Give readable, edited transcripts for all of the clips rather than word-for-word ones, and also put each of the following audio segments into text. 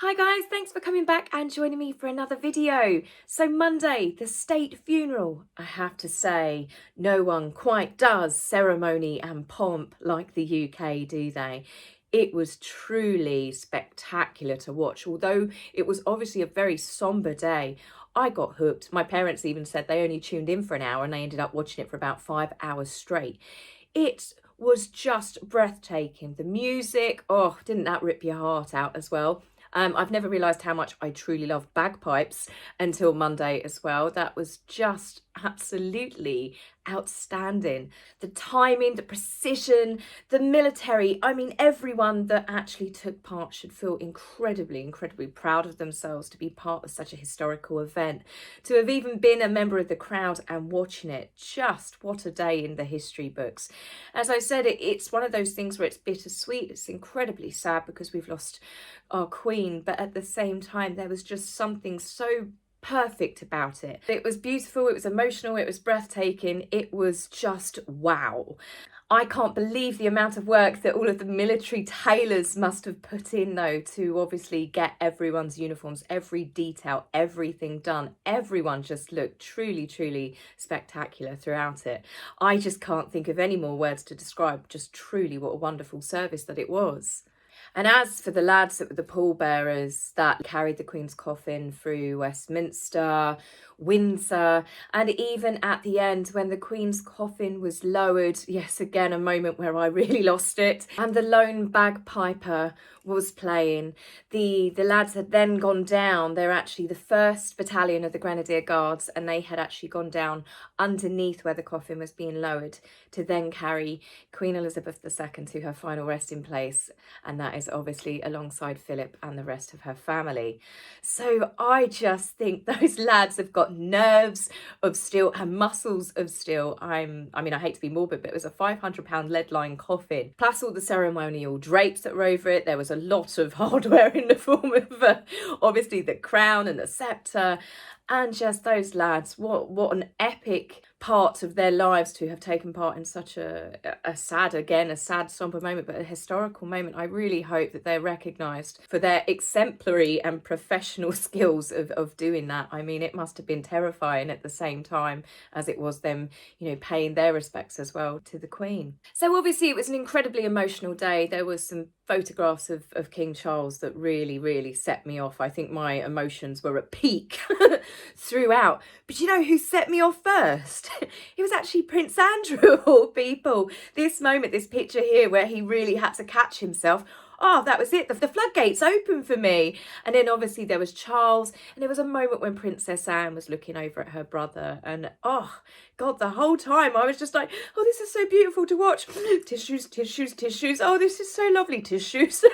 Hi guys, thanks for coming back and joining me for another video. So Monday, the state funeral. I have to say, no one quite does ceremony and pomp like the UK, do they? It was truly spectacular to watch, although it was obviously a very sombre day. I got hooked. My parents even said they only tuned in for an hour and they ended up watching it for about 5 hours straight. It was just breathtaking. The music, oh, didn't that rip your heart out as well? I've never realised how much I truly love bagpipes until Monday as well. That was just absolutely outstanding. The timing, the precision, the military. I mean, everyone that actually took part should feel incredibly proud of themselves to be part of such a historical event. To have even been a member of the crowd and watching it, just what a day in the history books. As I said, it's one of those things where it's bittersweet. It's incredibly sad because we've lost our queen, but at the same time there was just something so perfect about it. It was beautiful, it was emotional, it was breathtaking, it was just wow. I can't believe the amount of work that all of the military tailors must have put in though to obviously get everyone's uniforms, every detail, everything done. Everyone just looked truly spectacular throughout it. I just can't think of any more words to describe just truly what a wonderful service that it was. And as for the lads that were the pallbearers that carried the Queen's coffin through Westminster, Windsor, and even at the end when the Queen's coffin was lowered, yes, again, a moment where I really lost it, and the lone bagpiper was playing. The lads had then gone down. They're actually the 1st Battalion of the Grenadier Guards, and they had actually gone down underneath where the coffin was being lowered to then carry Queen Elizabeth II to her final resting place, and that is obviously alongside Philip and the rest of her family. So I just think those lads have got nerves of steel and muscles of steel. I mean, I hate to be morbid, but it was a £500 lead-lined coffin, plus all the ceremonial drapes that were over it. There was a lot of hardware in the form of obviously the crown and the sceptre, and just those lads, what an epic part of their lives to have taken part in such a sad somber moment, but a historical moment. I really hope that they're recognised for their exemplary and professional skills of doing that. I mean, it must have been terrifying at the same time as it was them, paying their respects as well to the Queen. So obviously it was an incredibly emotional day. There was some photographs of King Charles that really set me off. I think my emotions were at peak throughout. But you know who set me off first? It was actually Prince Andrew, of all people. This moment, this picture here where he really had to catch himself. Oh, that was it. The floodgates opened for me. And then obviously there was Charles, and there was a moment when Princess Anne was looking over at her brother, and oh God, the whole time I was just like, oh, this is so beautiful to watch. Tissues. Oh, this is so lovely, tissues.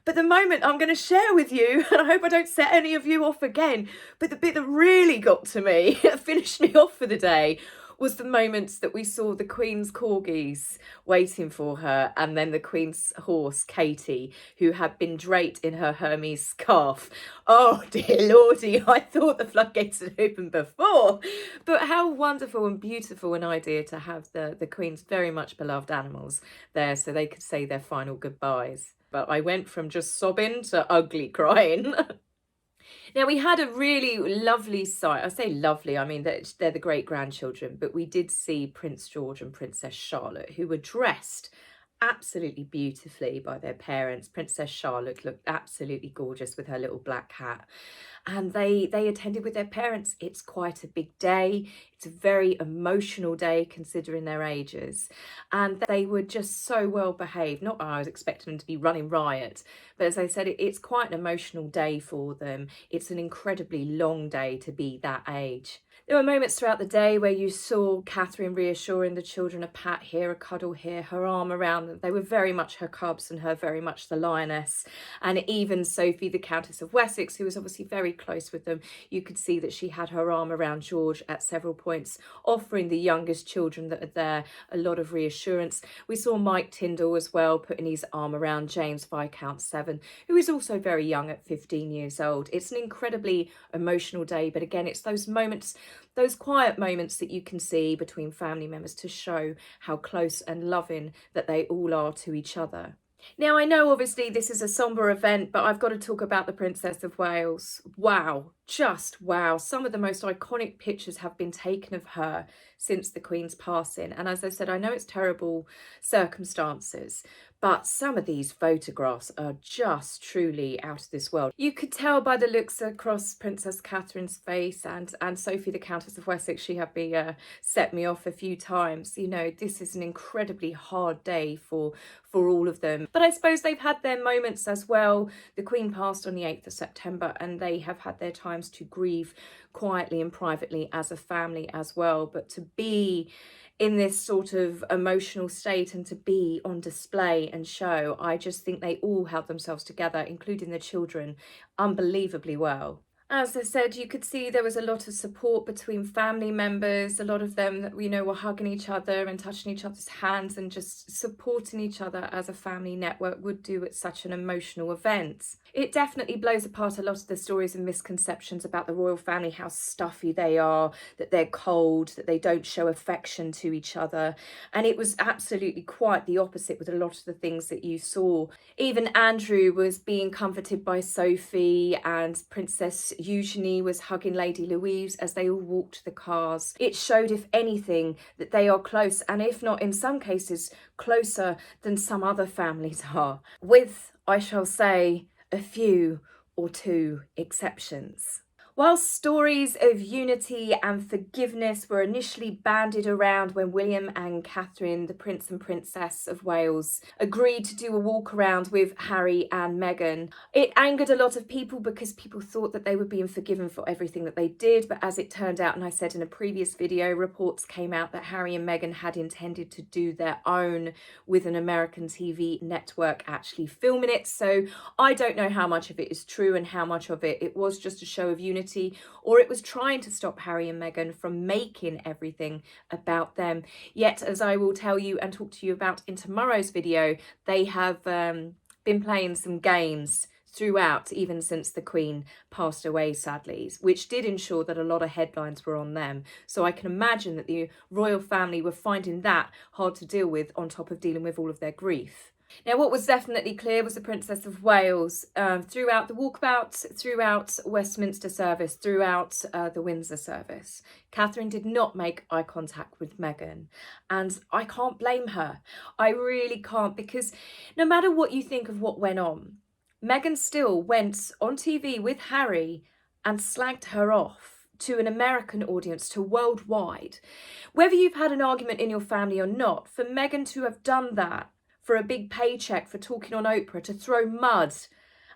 But the moment I'm going to share with you, and I hope I don't set any of you off again, but the bit that really got to me, finished me off for the day, was the moments that we saw the Queen's corgis waiting for her, and then the Queen's horse, Katie, who had been draped in her Hermes scarf. Oh dear lordy, I thought the floodgates had opened before. But how wonderful and beautiful an idea to have the Queen's very much beloved animals there so they could say their final goodbyes. But I went from just sobbing to ugly crying. Now, we had a really lovely sight. I say lovely, I mean, they're the great-grandchildren, but we did see Prince George and Princess Charlotte, who were dressed absolutely beautifully by their parents. Princess Charlotte looked absolutely gorgeous with her little black hat. And they attended with their parents. It's quite a big day. It's a very emotional day considering their ages. And they were just so well behaved. Not that I was expecting them to be running riot, but as I said, it's quite an emotional day for them. It's an incredibly long day to be that age. There were moments throughout the day where you saw Catherine reassuring the children, a pat here, a cuddle here, her arm around them. They were very much her cubs and her very much the lioness. And even Sophie, the Countess of Wessex, who was obviously very close with them, you could see that she had her arm around George at several points, offering the youngest children that are there a lot of reassurance. We saw Mike Tyndall as well, putting his arm around James Viscount Severn, who is also very young at 15 years old. It's an incredibly emotional day, but again, it's those moments, those quiet moments that you can see between family members to show how close and loving that they all are to each other. Now, I know obviously this is a sombre event, but I've got to talk about the Princess of Wales. Wow, just wow. Some of the most iconic pictures have been taken of her since the Queen's passing. And as I said, I know it's terrible circumstances, but some of these photographs are just truly out of this world. You could tell by the looks across Princess Catherine's face and Sophie, the Countess of Wessex. She had set me off a few times. You know, this is an incredibly hard day for all of them. But I suppose they've had their moments as well. The Queen passed on the 8th of September and they have had their times to grieve quietly and privately as a family as well. But to be in this sort of emotional state and to be on display and show, I just think they all held themselves together, including the children, unbelievably well. As I said, you could see there was a lot of support between family members. A lot of them, you know, were hugging each other and touching each other's hands and just supporting each other as a family network would do at such an emotional event. It definitely blows apart a lot of the stories and misconceptions about the royal family, how stuffy they are, that they're cold, that they don't show affection to each other. And it was absolutely quite the opposite with a lot of the things that you saw. Even Andrew was being comforted by Sophie, and Princess Eugenie was hugging Lady Louise as they all walked to the cars. It showed, if anything, that they are close, and if not, in some cases, closer than some other families are, with, I shall say, a few or two exceptions. While stories of unity and forgiveness were initially bandied around when William and Catherine, the Prince and Princess of Wales, agreed to do a walk around with Harry and Meghan, it angered a lot of people because people thought that they were being forgiven for everything that they did. But as it turned out, and I said in a previous video, reports came out that Harry and Meghan had intended to do their own with an American TV network actually filming it. So I don't know how much of it is true and how much of it was just a show of unity, or it was trying to stop Harry and Meghan from making everything about them. Yet, as I will tell you and talk to you about in tomorrow's video, they have been playing some games throughout, even since the Queen passed away, sadly, which did ensure that a lot of headlines were on them. So I can imagine that the royal family were finding that hard to deal with on top of dealing with all of their grief. Now, what was definitely clear was the Princess of Wales, throughout the walkabout, throughout Westminster service, throughout the Windsor service, Catherine did not make eye contact with Meghan. And I can't blame her. I really can't, because no matter what you think of what went on, Meghan still went on TV with Harry and slagged her off to an American audience, to worldwide. Whether you've had an argument in your family or not, for Meghan to have done that, for a big paycheck, for talking on Oprah, to throw mud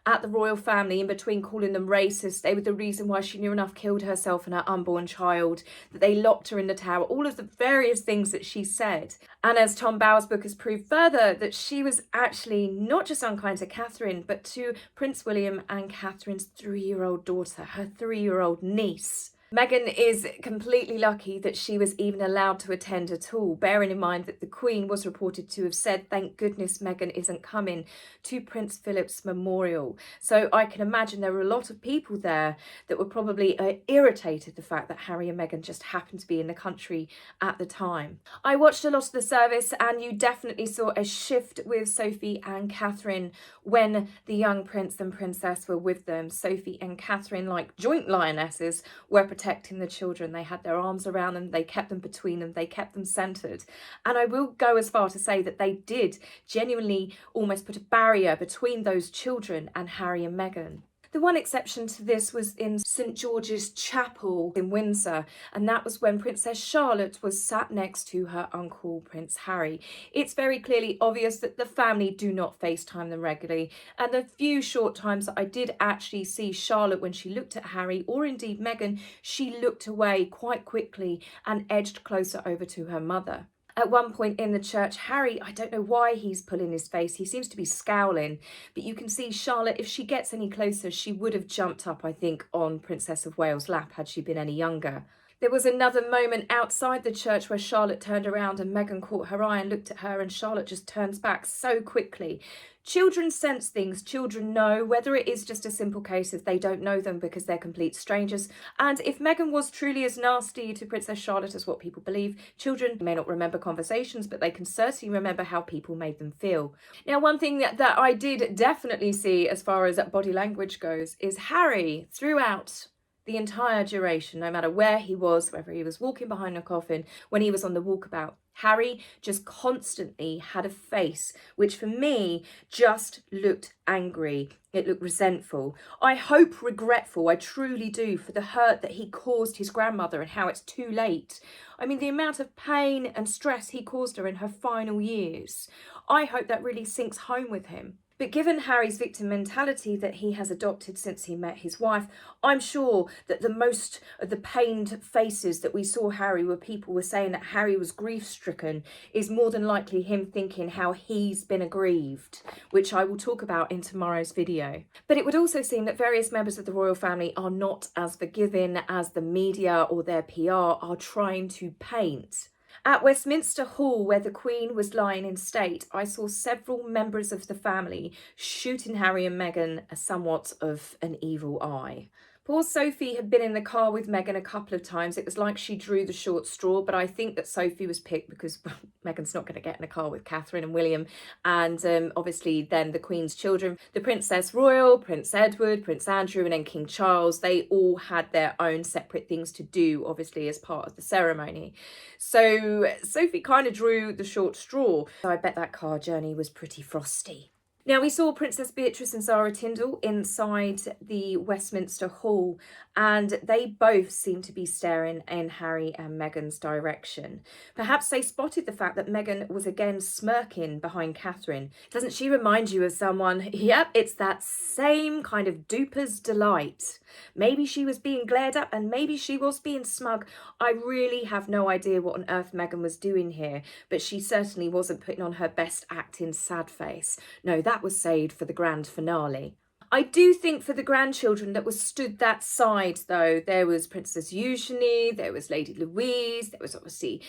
at the royal family in between calling them racist, they were the reason why she near enough killed herself and her unborn child, that they locked her in the tower, all of the various things that she said. And as Tom Bower's book has proved further, that she was actually not just unkind to Catherine, but to Prince William and Catherine's 3-year-old daughter, her 3-year-old niece. Meghan is completely lucky that she was even allowed to attend at all, bearing in mind that the Queen was reported to have said, thank goodness Meghan isn't coming to Prince Philip's memorial. So I can imagine there were a lot of people there that were probably irritated the fact that Harry and Meghan just happened to be in the country at the time. I watched a lot of the service, and you definitely saw a shift with Sophie and Catherine when the young prince and princess were with them. Sophie and Catherine, like joint lionesses, were protecting the children. They had their arms around them, they kept them between them, they kept them centred. And I will go as far to say that they did genuinely almost put a barrier between those children and Harry and Meghan. The one exception to this was in St George's Chapel in Windsor, and that was when Princess Charlotte was sat next to her uncle Prince Harry. It's very clearly obvious that the family do not FaceTime them regularly, and the few short times that I did actually see Charlotte when she looked at Harry, or indeed Meghan, she looked away quite quickly and edged closer over to her mother. At one point in the church, Harry, I don't know why he's pulling his face, he seems to be scowling, but you can see Charlotte, if she gets any closer, she would have jumped up, I think, on Princess of Wales' lap had she been any younger. There was another moment outside the church where Charlotte turned around and Meghan caught her eye and looked at her, and Charlotte just turns back so quickly. Children sense things, children know, whether it is just a simple case of they don't know them because they're complete strangers. And if Meghan was truly as nasty to Princess Charlotte as what people believe, children may not remember conversations, but they can certainly remember how people made them feel. Now, one thing that I did definitely see as far as body language goes is Harry throughout the entire duration, no matter where he was, whether he was walking behind a coffin, when he was on the walkabout, Harry just constantly had a face which for me just looked angry. It looked resentful. I hope regretful, I truly do, for the hurt that he caused his grandmother and how it's too late. I mean, the amount of pain and stress he caused her in her final years. I hope that really sinks home with him. But given Harry's victim mentality that he has adopted since he met his wife, I'm sure that the most of the pained faces that we saw Harry where people were saying that Harry was grief-stricken is more than likely him thinking how he's been aggrieved, which I will talk about in tomorrow's video. But it would also seem that various members of the royal family are not as forgiving as the media or their PR are trying to paint. At Westminster Hall, where the Queen was lying in state, I saw several members of the family shooting Harry and Meghan somewhat of an evil eye. Poor Sophie had been in the car with Meghan a couple of times. It was like she drew the short straw, but I think that Sophie was picked because Meghan's not going to get in a car with Catherine and William. And obviously then the Queen's children, the Princess Royal, Prince Edward, Prince Andrew, and then King Charles, they all had their own separate things to do, obviously, as part of the ceremony. So Sophie kind of drew the short straw. So I bet that car journey was pretty frosty. Now, we saw Princess Beatrice and Zara Tindall inside the Westminster Hall, and they both seemed to be staring in Harry and Meghan's direction. Perhaps they spotted the fact that Meghan was again smirking behind Catherine. Doesn't she remind you of someone? Yep, it's that same kind of duper's delight. Maybe she was being glared at and maybe she was being smug. I really have no idea what on earth Meghan was doing here, but she certainly wasn't putting on her best acting sad face. No, that was saved for the grand finale. I do think for the grandchildren that was stood that side, though, there was Princess Eugenie, there was Lady Louise, there was obviously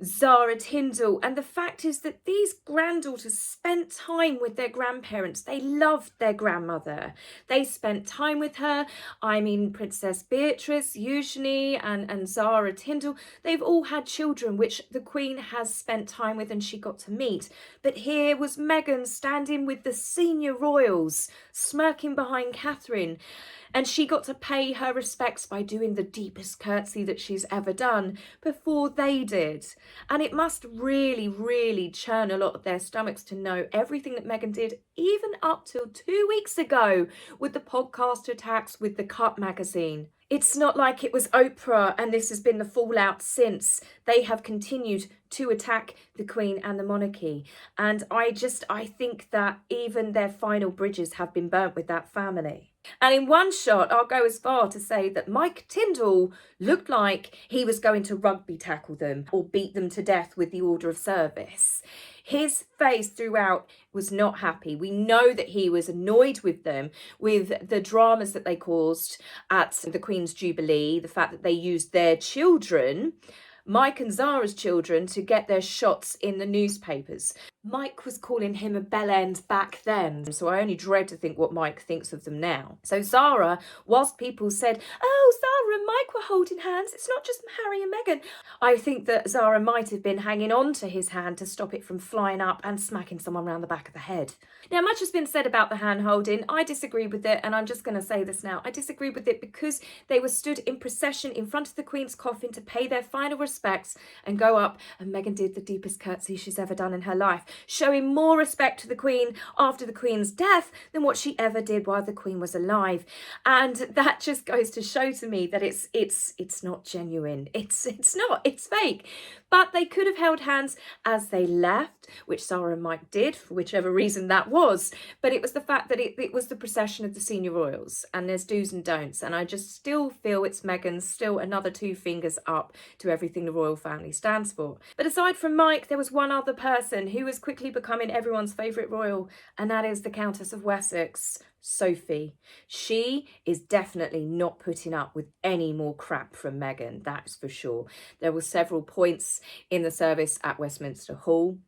Zara Tindall. And the fact is that these granddaughters spent time with their grandparents. They loved their grandmother. They spent time with her. I mean, Princess Beatrice, Eugenie, and Zara Tindall, they've all had children which the Queen has spent time with and she got to meet. But here was Meghan standing with the senior royals, smirking behind Catherine, and she got to pay her respects by doing the deepest curtsy that she's ever done before they did. And it must really churn a lot of their stomachs to know everything that Meghan did, even up till 2 weeks ago with the podcast attacks with the Cut magazine. It's not like it was Oprah and this has been the fallout since. They have continued to attack the Queen and the monarchy. And I think that even their final bridges have been burnt with that family. And in one shot, I'll go as far to say that Mike Tyndall looked like he was going to rugby tackle them or beat them to death with the order of service. His face throughout was not happy. We know that he was annoyed with them, with the dramas that they caused at the Queen's Jubilee, the fact that they used their children, Mike and Zara's children, to get their shots in the newspapers. Mike was calling him a bellend back then, so I only dread to think what Mike thinks of them now. So Zara, whilst people said, oh, Zara and Mike were holding hands, it's not just Harry and Meghan, I think that Zara might have been hanging on to his hand to stop it from flying up and smacking someone round the back of the head. Now, much has been said about the hand holding. I disagree with it, and I'm just going to say this now. I disagree with it because they were stood in procession in front of the Queen's coffin to pay their final respects and go up, and Meghan did the deepest curtsy she's ever done in her life, showing more respect to the Queen after the Queen's death than what she ever did while the Queen was alive. And that just goes to show to me that it's not genuine. It's not. It's fake. But they could have held hands as they left, which Zara and Mike did, for whichever reason that was. But it was the fact that it was the procession of the senior royals, and there's do's and don'ts. And I just still feel it's Meghan's still another 2 fingers up to everything the royal family stands for. But aside from Mike, there was one other person who was quickly becoming everyone's favourite royal, and that is the Countess of Wessex, Sophie. She is definitely not putting up with any more crap from Meghan, that's for sure. There were several points in the service at Westminster Hall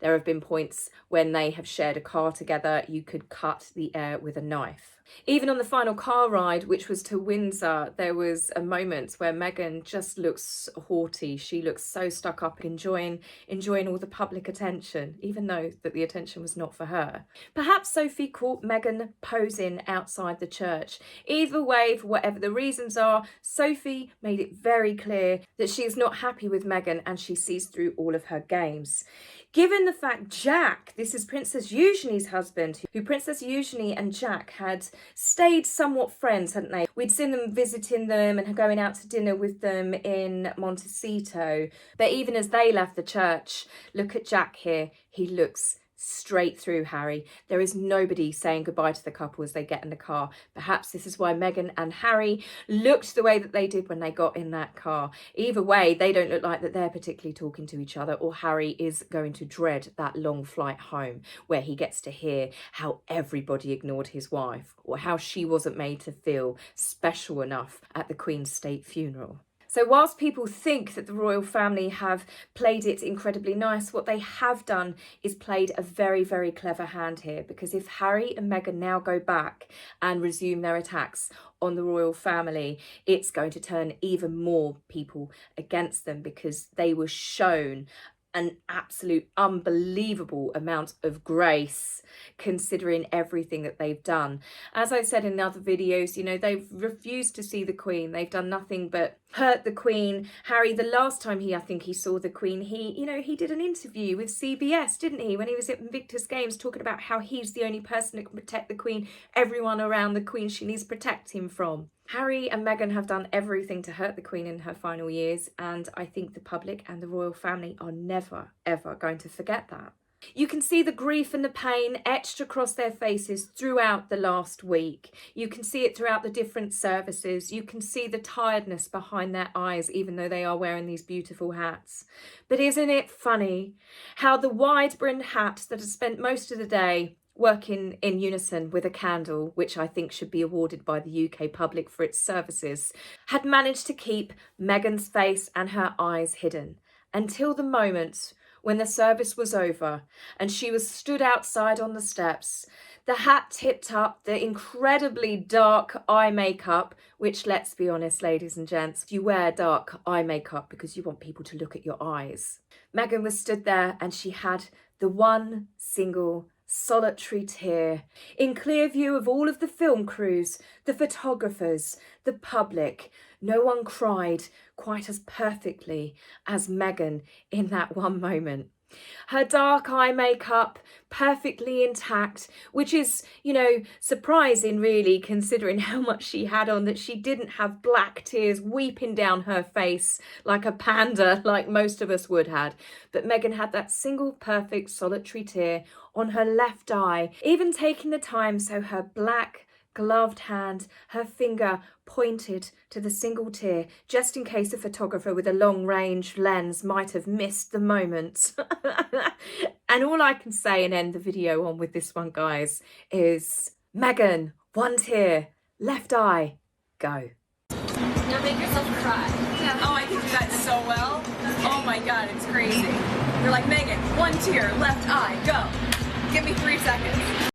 There have been points when they have shared a car together, you could cut the air with a knife. Even on the final car ride, which was to Windsor, there was a moment where Meghan just looks haughty. She looks so stuck up, enjoying all the public attention, even though that the attention was not for her. Perhaps Sophie caught Meghan posing outside the church. Either way, for whatever the reasons are, Sophie made it very clear that she is not happy with Meghan and she sees through all of her games. Given the fact Jack, this is Princess Eugenie's husband, who Princess Eugenie and Jack had stayed somewhat friends, hadn't they? We'd seen them visiting them and going out to dinner with them in Montecito. But even as they left the church, look at Jack here. He looks straight through Harry. There is nobody saying goodbye to the couple as they get in the car. Perhaps this is why Meghan and Harry looked the way that they did when they got in that car. Either way, they don't look like that they're particularly talking to each other, or Harry is going to dread that long flight home where he gets to hear how everybody ignored his wife, or how she wasn't made to feel special enough at the Queen's state funeral. So whilst people think that the royal family have played it incredibly nice, what they have done is played a very, very clever hand here, because if Harry and Meghan now go back and resume their attacks on the royal family, it's going to turn even more people against them, because they were shown an absolute unbelievable amount of grace considering everything that they've done. As I said in other videos, you know, they've refused to see the Queen. They've done nothing but hurt the Queen. Harry, the last time I think he saw the Queen, he did an interview with CBS, didn't he, when he was at Invictus Games, talking about how he's the only person that can protect the Queen. Everyone around the Queen she needs to protect him from. Harry and Meghan have done everything to hurt the Queen in her final years, and I think the public and the royal family are never, ever going to forget that. You can see the grief and the pain etched across their faces throughout the last week. You can see it throughout the different services. You can see the tiredness behind their eyes, even though they are wearing these beautiful hats. But isn't it funny how the wide-brimmed hat that has spent most of the day working in unison with a candle, which I think should be awarded by the UK public for its services, had managed to keep Meghan's face and her eyes hidden until the moment when the service was over and she was stood outside on the steps. The hat tipped up, the incredibly dark eye makeup, which, let's be honest, ladies and gents, you wear dark eye makeup because you want people to look at your eyes. Meghan was stood there and she had the one single solitary tear in clear view of all of the film crews, the photographers, the public. No one cried quite as perfectly as Meghan in that one moment. Her dark eye makeup perfectly intact, which is, you know, surprising really, considering how much she had on, that she didn't have black tears weeping down her face like a panda like most of us would had. But Meghan had that single perfect solitary tear on her left eye, even taking the time so her black gloved hand, her finger pointed to the single tear, just in case a photographer with a long-range lens might have missed the moment. And all I can say and end the video on with this one, guys, is Meghan, one tear, left eye, go. Now make yourself cry. Yeah. Oh, I can do that so well. Oh my God, it's crazy. You're like, Meghan, one tear, left eye, go. Give me 3 seconds.